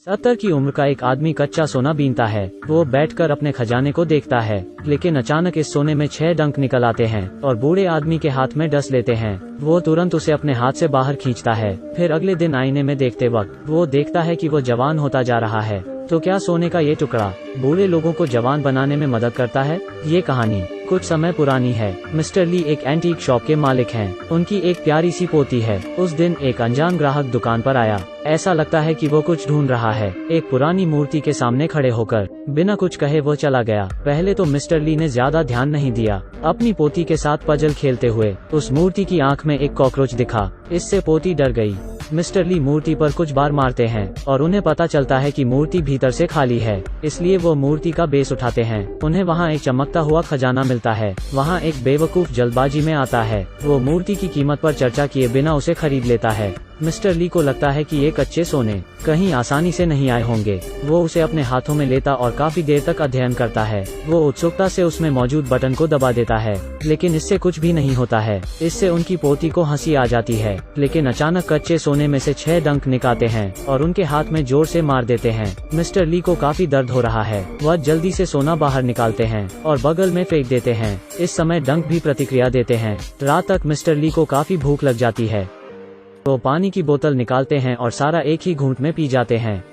70 की उम्र का एक आदमी कच्चा सोना बीनता है। वो बैठकर अपने खजाने को देखता है, लेकिन अचानक इस सोने में 6 डंक निकल आते हैं और बूढ़े आदमी के हाथ में डस लेते हैं। वो तुरंत उसे अपने हाथ से बाहर खींचता है। फिर अगले दिन आईने में देखते वक्त वो देखता है कि वो जवान होता जा रहा है। तो क्या सोने का ये टुकड़ा बूढ़े लोगों को जवान बनाने में मदद करता है? ये कहानी कुछ समय पुरानी है। मिस्टर ली एक एंटीक शॉप के मालिक हैं। उनकी एक प्यारी सी पोती है। उस दिन एक अनजान ग्राहक दुकान पर आया। ऐसा लगता है कि वो कुछ ढूंढ रहा है। एक पुरानी मूर्ति के सामने खड़े होकर बिना कुछ कहे वो चला गया। पहले तो मिस्टर ली ने ज्यादा ध्यान नहीं दिया। अपनी पोती के साथ पजल खेलते हुए उस मूर्ति की आंख में एक कॉकरोच दिखा। इससे पोती डर गई। मिस्टर ली मूर्ति पर कुछ बार मारते हैं और उन्हें पता चलता है कि मूर्ति भीतर से खाली है। इसलिए वो मूर्ति का बेस उठाते हैं। उन्हें वहाँ एक चमकता हुआ खजाना मिलता है। वहाँ एक बेवकूफ जल्दबाजी में आता है। वो मूर्ति की कीमत पर चर्चा किए बिना उसे खरीद लेता है। मिस्टर ली को लगता है कि ये कच्चे सोने कहीं आसानी से नहीं आए होंगे। वो उसे अपने हाथों में लेता और काफी देर तक अध्ययन करता है। वो उत्सुकता से उसमें मौजूद बटन को दबा देता है, लेकिन इससे कुछ भी नहीं होता है। इससे उनकी पोती को हंसी आ जाती है, लेकिन अचानक कच्चे सोने में से 6 डंक निकालते हैं और उनके हाथ में जोर से मार देते हैं। मिस्टर ली को काफी दर्द हो रहा है। वह जल्दी से सोना बाहर निकालते हैं और बगल में फेंक देते हैं। इस समय डंक भी प्रतिक्रिया देते हैं। रात तक मिस्टर ली को काफी भूख लग जाती है। तो पानी की बोतल निकालते हैं और सारा एक ही घूंट में पी जाते हैं।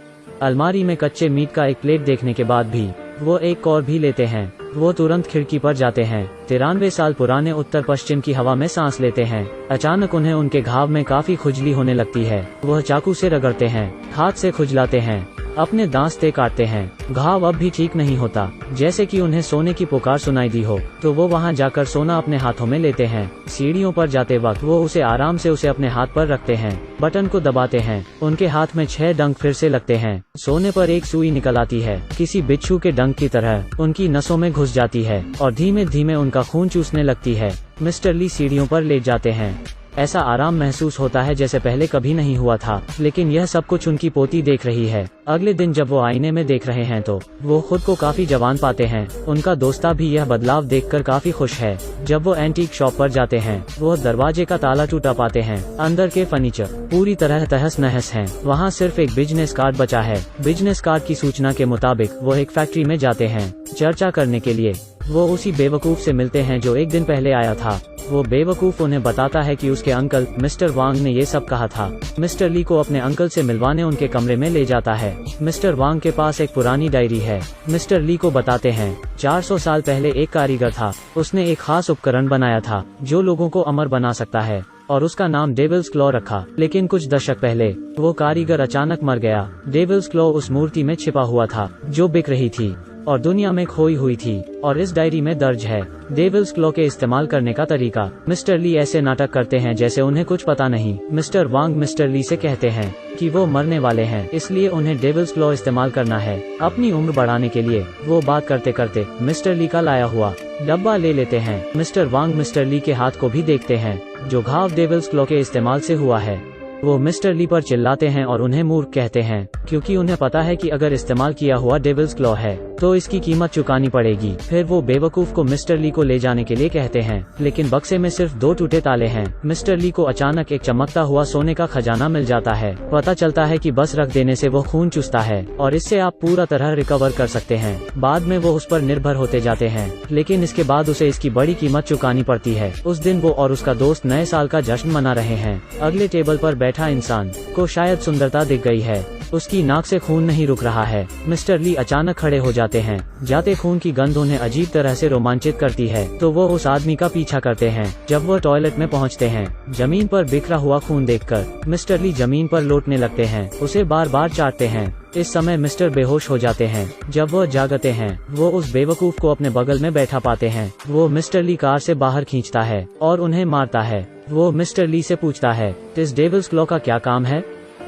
अलमारी में कच्चे मीट का एक प्लेट देखने के बाद भी वो एक और भी लेते हैं। वो तुरंत खिड़की पर जाते हैं। 93 साल पुराने उत्तर पश्चिम की हवा में सांस लेते हैं। अचानक उन्हें उनके घाव में काफी खुजली होने लगती है। वह चाकू से रगड़ते हैं, हाथ से खुजलाते हैं, अपने दांत से काटते हैं। घाव अब भी ठीक नहीं होता। जैसे कि उन्हें सोने की पुकार सुनाई दी हो, तो वो वहां जाकर सोना अपने हाथों में लेते हैं। सीढ़ियों पर जाते वक्त वो उसे आराम से उसे अपने हाथ पर रखते हैं, बटन को दबाते हैं। उनके हाथ में 6 डंक फिर से लगते हैं। सोने पर एक सुई निकल आती है, किसी बिच्छू के डंक की तरह उनकी नसों में घुस जाती है और धीमे धीमे उनका खून चूसने लगती है। मिस्टर ली सीढ़ियों पर लेट जाते हैं। ऐसा आराम महसूस होता है जैसे पहले कभी नहीं हुआ था, लेकिन यह सब कुछ उनकी पोती देख रही है। अगले दिन जब वो आईने में देख रहे हैं तो वो खुद को काफी जवान पाते हैं। उनका दोस्ता भी यह बदलाव देखकर काफी खुश है। जब वो एंटीक शॉप पर जाते हैं, वो दरवाजे का ताला टूटा पाते हैं। अंदर के फर्नीचर पूरी तरह तहस नहस हैं। वहाँ सिर्फ एक बिजनेस कार्ड बचा है। बिजनेस कार्ड की सूचना के मुताबिक वो एक फैक्ट्री में जाते हैं चर्चा करने के लिए। वो उसी बेवकूफ से मिलते हैं जो एक दिन पहले आया था। वो बेवकूफ उन्हें बताता है कि उसके अंकल मिस्टर वांग ने ये सब कहा था। मिस्टर ली को अपने अंकल से मिलवाने उनके कमरे में ले जाता है। मिस्टर वांग के पास एक पुरानी डायरी है। मिस्टर ली को बताते हैं 400 साल पहले एक कारीगर था। उसने एक खास उपकरण बनाया था जो लोगों को अमर बना सकता है और उसका नाम डेविल्स क्लॉ रखा। लेकिन कुछ दशक पहले वो कारीगर अचानक मर गया। डेविल्स क्लॉ उस मूर्ति में छिपा हुआ था जो बिक रही थी और दुनिया में खोई हुई थी, और इस डायरी में दर्ज है डेविल्स क्लॉ के इस्तेमाल करने का तरीका। मिस्टर ली ऐसे नाटक करते हैं जैसे उन्हें कुछ पता नहीं। मिस्टर वांग मिस्टर ली से कहते हैं कि वो मरने वाले हैं, इसलिए उन्हें डेविल्स क्लॉ इस्तेमाल करना है अपनी उम्र बढ़ाने के लिए। वो बात करते करते मिस्टर ली का लाया हुआ डब्बा ले लेते हैं। मिस्टर वांग मिस्टर ली के हाथ को भी देखते हैं, जो घाव डेविल्स क्लॉ के इस्तेमाल से हुआ है। वो मिस्टर ली पर चिल्लाते हैं और उन्हें मूर्ख कहते हैं, क्योंकि उन्हें पता है कि अगर इस्तेमाल किया हुआ डेविल्स क्लॉ है तो इसकी कीमत चुकानी पड़ेगी। फिर वो बेवकूफ को मिस्टर ली को ले जाने के लिए कहते हैं, लेकिन बक्से में सिर्फ 2 टूटे ताले हैं। मिस्टर ली को अचानक एक चमकता हुआ सोने का खजाना मिल जाता है। पता चलता है कि बस रख देने से वो खून चूसता है और इससे आप पूरा तरह रिकवर कर सकते हैं। बाद में वो उस पर निर्भर होते जाते हैं, लेकिन इसके बाद उसे इसकी बड़ी कीमत चुकानी पड़ती है। उस दिन वो और उसका दोस्त नए साल का जश्न मना रहे हैं। अगले टेबल पर बैठा इंसान को शायद सुंदरता दिख गई है। उसकी नाक से खून नहीं रुक रहा है। मिस्टर ली अचानक खड़े हो जाते हैं। जाते खून की गंध उन्हें अजीब तरह से रोमांचित करती है, तो वो उस आदमी का पीछा करते हैं। जब वो टॉयलेट में पहुंचते हैं, जमीन पर बिखरा हुआ खून देखकर मिस्टर ली जमीन पर लौटने लगते हैं, उसे बार बार चाटते हैं। इस समय मिस्टर बेहोश हो जाते हैं। जब वो जागते हैं, वो उस बेवकूफ को अपने बगल में बैठा पाते हैं। वो मिस्टर ली कार से बाहर खींचता है और उन्हें मारता है। वो मिस्टर ली से पूछता है, इस डेविल्स क्लॉ का क्या काम है?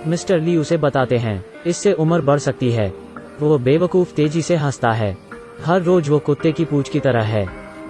मिस्टर ली उसे बताते हैं, इससे उम्र बढ़ सकती है। वो बेवकूफ तेजी से हंसता है। हर रोज वो कुत्ते की पूंछ की तरह है।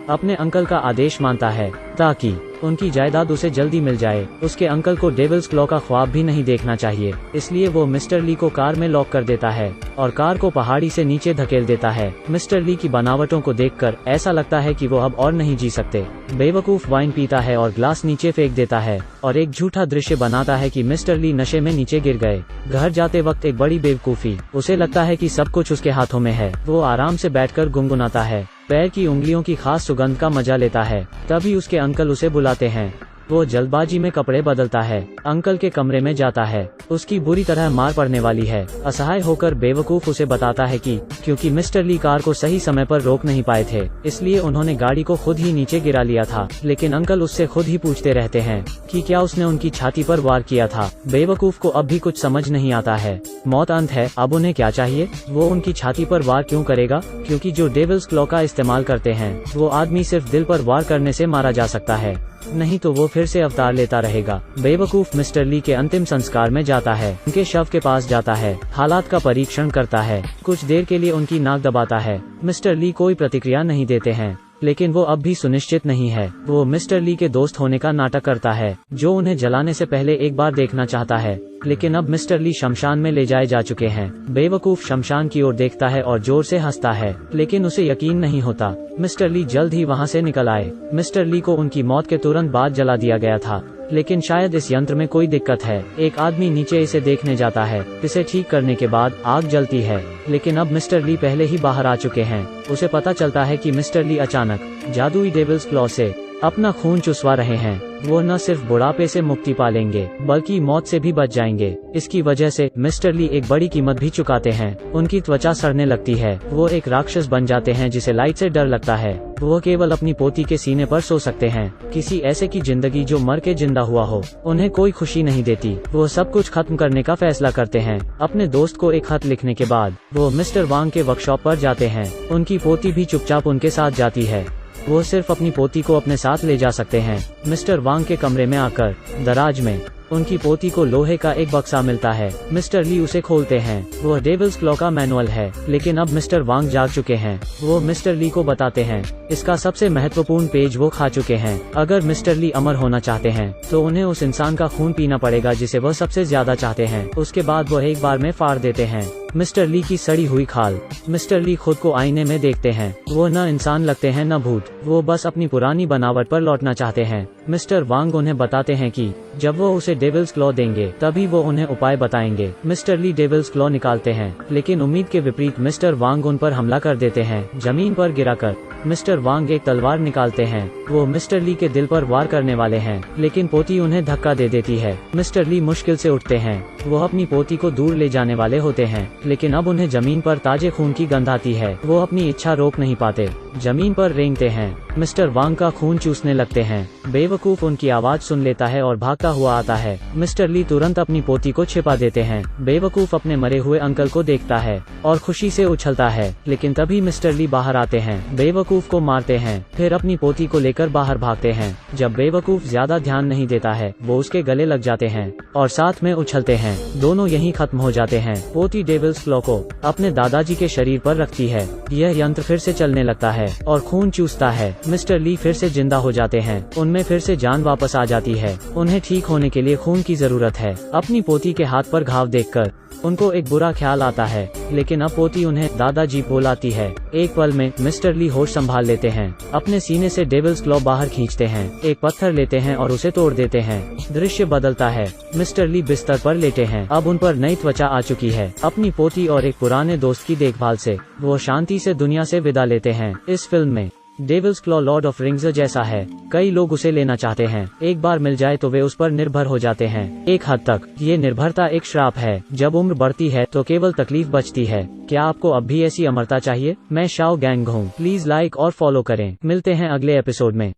अपने अंकल का आदेश मानता है ताकि उनकी जायदाद उसे जल्दी मिल जाए। उसके अंकल को डेविल्स क्लॉ का ख्वाब भी नहीं देखना चाहिए, इसलिए वो मिस्टर ली को कार में लॉक कर देता है और कार को पहाड़ी से नीचे धकेल देता है। मिस्टर ली की बनावटों को देखकर ऐसा लगता है कि वो अब और नहीं जी सकते। बेवकूफ वाइन पीता है और ग्लास नीचे फेंक देता है और एक झूठा दृश्य बनाता है कि मिस्टर ली नशे में नीचे गिर गए। घर जाते वक्त एक बड़ी बेवकूफी, उसे लगता है कि सब कुछ उसके हाथों में है। वो आराम से बैठकर गुनगुनाता है, पैर की उंगलियों की खास सुगंध का मजा लेता है। तभी उसके अंकल उसे बुलाते हैं। वो जल्दबाजी में कपड़े बदलता है, अंकल के कमरे में जाता है। उसकी बुरी तरह मार पड़ने वाली है। असहाय होकर बेवकूफ उसे बताता है कि क्योंकि मिस्टर ली कार को सही समय पर रोक नहीं पाए थे, इसलिए उन्होंने गाड़ी को खुद ही नीचे गिरा लिया था। लेकिन अंकल उससे खुद ही पूछते रहते हैं कि क्या उसने उनकी छाती पर वार किया था। बेवकूफ को अब भी कुछ समझ नहीं आता है। मौत अंत है, अब उन्हें क्या चाहिए? वो उनकी छाती पर वार क्यों करेगा? क्योंकि जो डेविल्स क्लॉ का इस्तेमाल करते हैं वो आदमी सिर्फ दिल पर वार करने से मारा जा सकता है, नहीं तो वो फिर से अवतार लेता रहेगा। बेवकूफ मिस्टर ली के अंतिम संस्कार में जाता है, उनके शव के पास जाता है, हालात का परीक्षण करता है, कुछ देर के लिए उनकी नाक दबाता है। मिस्टर ली कोई प्रतिक्रिया नहीं देते हैं, लेकिन वो अब भी सुनिश्चित नहीं है। वो मिस्टर ली के दोस्त होने का नाटक करता है, जो उन्हें जलाने से पहले एक बार देखना चाहता है। लेकिन अब मिस्टर ली शमशान में ले जाए जा चुके हैं। बेवकूफ शमशान की ओर देखता है और जोर से हंसता है, लेकिन उसे यकीन नहीं होता मिस्टर ली जल्द ही वहाँ से निकल आए। मिस्टर ली को उनकी मौत के तुरंत बाद जला दिया गया था, लेकिन शायद इस यंत्र में कोई दिक्कत है। एक आदमी नीचे इसे देखने जाता है। इसे ठीक करने के बाद आग जलती है, लेकिन अब मिस्टर ली पहले ही बाहर आ चुके हैं। उसे पता चलता है कि मिस्टर ली अचानक जादुई डेविल्स क्लॉ से अपना खून चुसवा रहे हैं। वो न सिर्फ बुढ़ापे से मुक्ति पालेंगे, बल्कि मौत से भी बच जाएंगे। इसकी वजह से मिस्टर ली एक बड़ी कीमत भी चुकाते हैं। उनकी त्वचा सड़ने लगती है, वो एक राक्षस बन जाते हैं जिसे लाइट से डर लगता है। वो केवल अपनी पोती के सीने पर सो सकते हैं। किसी ऐसे की जिंदगी जो मर के जिंदा हुआ हो उन्हें कोई खुशी नहीं देती। वो सब कुछ खत्म करने का फैसला करते हैं। अपने दोस्त को एक खत लिखने के बाद वो मिस्टर वांग के वर्कशॉप पर जाते हैं। उनकी पोती भी चुपचाप उनके साथ जाती है। वो सिर्फ अपनी पोती को अपने साथ ले जा सकते हैं। मिस्टर वांग के कमरे में आकर दराज में उनकी पोती को लोहे का एक बक्सा मिलता है। मिस्टर ली उसे खोलते हैं। वो डेविल्स क्लॉ का मैनुअल है, लेकिन अब मिस्टर वांग जाग चुके हैं। वो मिस्टर ली को बताते हैं इसका सबसे महत्वपूर्ण पेज वो खा चुके हैं। अगर मिस्टर ली अमर होना चाहते हैं तो उन्हें उस इंसान का खून पीना पड़ेगा जिसे वह सबसे ज्यादा चाहते हैं। उसके बाद वो एक बार में फाड़ देते हैं मिस्टर ली की सड़ी हुई खाल। मिस्टर ली खुद को आईने में देखते हैं। वो न इंसान लगते हैं न भूत, वो बस अपनी पुरानी बनावट पर लौटना चाहते हैं। मिस्टर वांग उन्हें बताते हैं कि जब वो उसे डेविल्स क्लॉ देंगे तभी वो उन्हें उपाय बताएंगे। मिस्टर ली डेविल्स क्लॉ निकालते हैं, लेकिन उम्मीद के विपरीत मिस्टर वांग उन पर हमला कर देते हैं। जमीन पर गिराकर मिस्टर वांग एक तलवार निकालते हैं। वो मिस्टर ली के दिल पर वार करने वाले हैं, लेकिन पोती उन्हें धक्का दे देती है। मिस्टर ली मुश्किल से उठते हैं। वो अपनी पोती को दूर ले जाने वाले होते हैं, लेकिन अब उन्हें जमीन पर ताजे खून की गंध आती है। वो अपनी इच्छा रोक नहीं पाते, जमीन पर रेंगते हैं। मिस्टर वांग का खून चूसने लगते हैं। बेवकूफ उनकी आवाज सुन लेता है और भागता हुआ आता है। मिस्टर ली तुरंत अपनी पोती को छिपा देते हैं। बेवकूफ अपने मरे हुए अंकल को देखता है और खुशी से उछलता है, लेकिन तभी मिस्टर ली बाहर आते हैं। बेवकूफ को मारते हैं, फिर अपनी पोती को लेकर बाहर भागते हैं। जब बेवकूफ ज्यादा ध्यान नहीं देता है, वो उसके गले लग जाते हैं और साथ में उछलते हैं। दोनों यहीं खत्म हो जाते हैं। पोती डेविल्स क्लॉ को अपने दादाजी के शरीर पर रखती है। यह यंत्र फिर से चलने लगता है और खून चूसता है। मिस्टर ली फिर से जिंदा हो जाते हैं। उनमें फिर से जान वापस आ जाती है। उन्हें ठीक होने के लिए खून की जरूरत है। अपनी पोती के हाथ पर घाव देखकर उनको एक बुरा ख्याल आता है, लेकिन अब पोती उन्हें दादाजी बुलाती है। एक पल में मिस्टर ली होश संभाल लेते हैं। अपने सीने से डेविल्स क्लॉ बाहर खींचते हैं, एक पत्थर लेते हैं और उसे तोड़ देते हैं। दृश्य बदलता है। मिस्टर ली बिस्तर पर लेटे हैं। अब उन पर नई त्वचा आ चुकी है। अपनी पोती और एक पुराने दोस्त की देखभाल से वो शांति से दुनिया से विदा लेते हैं। इस फिल्म में Devil's Claw Lord of Rings जैसा है। कई लोग उसे लेना चाहते हैं। एक बार मिल जाए तो वे उस पर निर्भर हो जाते हैं। एक हद तक ये निर्भरता एक श्राप है। जब उम्र बढ़ती है तो केवल तकलीफ बचती है। क्या आपको अब भी ऐसी अमरता चाहिए? मैं शाओ गैंग हूँ। प्लीज लाइक और फॉलो करें। मिलते हैं अगले एपिसोड में।